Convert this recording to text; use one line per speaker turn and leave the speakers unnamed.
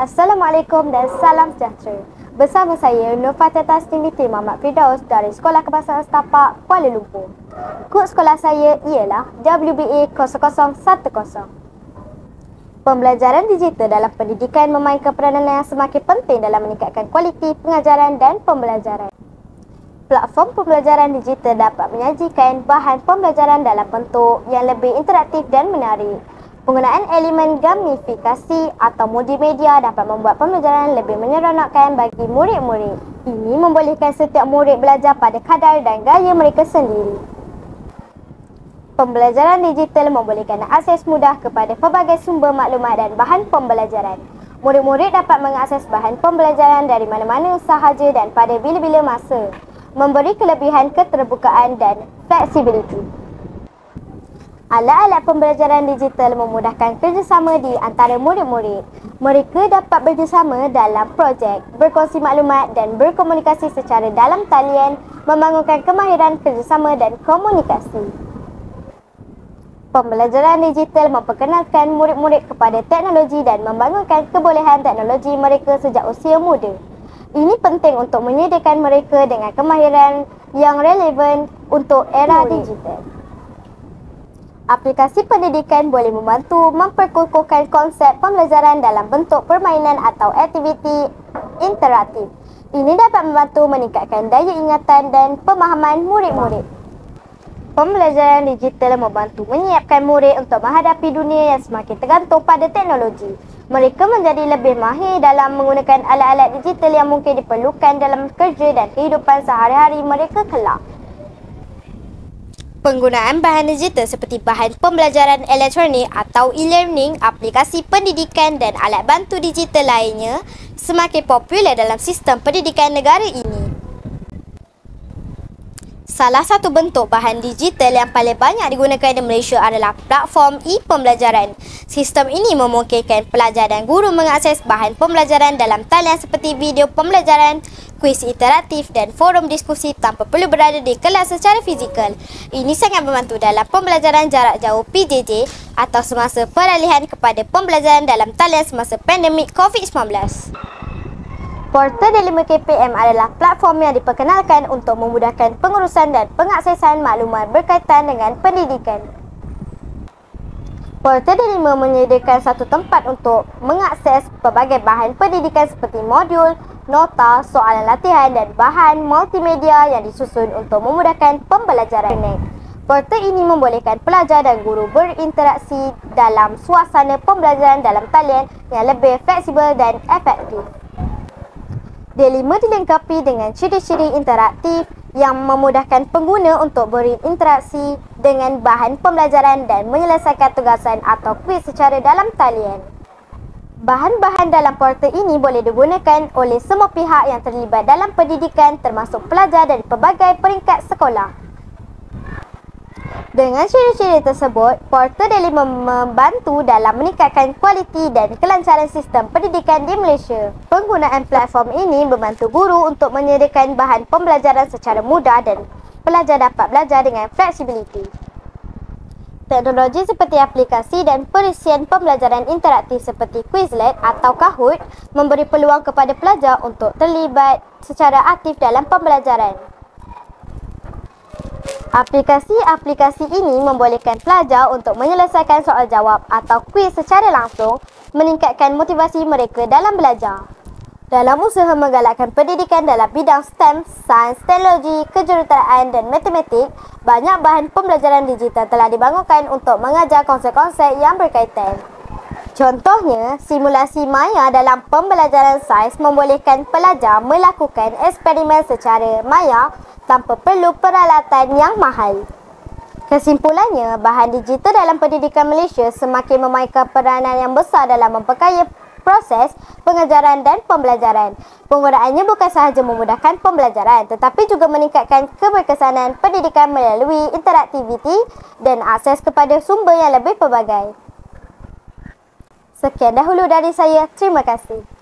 Assalamualaikum dan salam sejahtera. Bersama saya Nurfatia Tasnim binti Muhammad Firdaus dari Sekolah Kebangsaan Setapak, Kuala Lumpur. Kod sekolah saya ialah WBA 0010. Pembelajaran digital dalam pendidikan memainkan peranan yang semakin penting dalam meningkatkan kualiti pengajaran dan pembelajaran. Platform pembelajaran digital dapat menyajikan bahan pembelajaran dalam bentuk yang lebih interaktif dan menarik. Penggunaan elemen gamifikasi atau multimedia dapat membuat pembelajaran lebih menyeronokkan bagi murid-murid. Ini membolehkan setiap murid belajar pada kadar dan gaya mereka sendiri. Pembelajaran digital membolehkan akses mudah kepada pelbagai sumber maklumat dan bahan pembelajaran. Murid-murid dapat mengakses bahan pembelajaran dari mana-mana sahaja dan pada bila-bila masa, memberi kelebihan keterbukaan dan fleksibiliti. Alat-alat pembelajaran digital memudahkan kerjasama di antara murid-murid. Mereka dapat bekerjasama dalam projek, berkongsi maklumat dan berkomunikasi secara dalam talian, membangunkan kemahiran kerjasama dan komunikasi. Pembelajaran digital memperkenalkan murid-murid kepada teknologi dan membangunkan kebolehan teknologi mereka sejak usia muda. Ini penting untuk menyediakan mereka dengan kemahiran yang relevan untuk era digital. Aplikasi pendidikan boleh membantu memperkukuhkan konsep pembelajaran dalam bentuk permainan atau aktiviti interaktif. Ini dapat membantu meningkatkan daya ingatan dan pemahaman murid-murid. Pembelajaran digital membantu menyiapkan murid untuk menghadapi dunia yang semakin tergantung pada teknologi. Mereka menjadi lebih mahir dalam menggunakan alat-alat digital yang mungkin diperlukan dalam kerja dan kehidupan sehari-hari mereka kelak. Penggunaan bahan digital seperti bahan pembelajaran elektronik atau e-learning, aplikasi pendidikan dan alat bantu digital lainnya semakin popular dalam sistem pendidikan negara ini. Salah satu bentuk bahan digital yang paling banyak digunakan di Malaysia adalah platform e-pembelajaran. Sistem ini memungkinkan pelajar dan guru mengakses bahan pembelajaran dalam talian seperti video pembelajaran, kuis interaktif dan forum diskusi tanpa perlu berada di kelas secara fizikal. Ini sangat membantu dalam pembelajaran jarak jauh PJJ atau semasa peralihan kepada pembelajaran dalam talian semasa pandemik COVID-19. Portal D5KPM adalah platform yang diperkenalkan untuk memudahkan pengurusan dan pengaksesan maklumat berkaitan dengan pendidikan. Portal D5 menyediakan satu tempat untuk mengakses pelbagai bahan pendidikan seperti modul, nota, soalan latihan dan bahan multimedia yang disusun untuk memudahkan pembelajaran. Portal ini membolehkan pelajar dan guru berinteraksi dalam suasana pembelajaran dalam talian yang lebih fleksibel dan efektif. D5 dilengkapi dengan ciri-ciri interaktif yang memudahkan pengguna untuk berinteraksi dengan bahan pembelajaran dan menyelesaikan tugasan atau kuis secara dalam talian. Bahan-bahan dalam portal ini boleh digunakan oleh semua pihak yang terlibat dalam pendidikan termasuk pelajar dari pelbagai peringkat sekolah. Dengan ciri-ciri tersebut, portal D5 membantu dalam meningkatkan kualiti dan kelancaran sistem pendidikan di Malaysia. Penggunaan platform ini membantu guru untuk menyediakan bahan pembelajaran secara mudah dan pelajar dapat belajar dengan fleksibiliti. Teknologi seperti aplikasi dan perisian pembelajaran interaktif seperti Quizlet atau Kahoot memberi peluang kepada pelajar untuk terlibat secara aktif dalam pembelajaran. Aplikasi-aplikasi ini membolehkan pelajar untuk menyelesaikan soal jawab atau kuis secara langsung, meningkatkan motivasi mereka dalam belajar. Dalam usaha menggalakkan pendidikan dalam bidang STEM, sains, teknologi, kejuruteraan dan matematik, banyak bahan pembelajaran digital telah dibangunkan untuk mengajar konsep-konsep yang berkaitan. Contohnya, simulasi maya dalam pembelajaran sains membolehkan pelajar melakukan eksperimen secara maya tanpa perlu peralatan yang mahal. Kesimpulannya, bahan digital dalam pendidikan Malaysia semakin memainkan peranan yang besar dalam memperkaya proses pengajaran dan pembelajaran. Penggunaannya bukan sahaja memudahkan pembelajaran tetapi juga meningkatkan keberkesanan pendidikan melalui interaktiviti dan akses kepada sumber yang lebih pelbagai. Sekian dahulu dari saya. Terima kasih.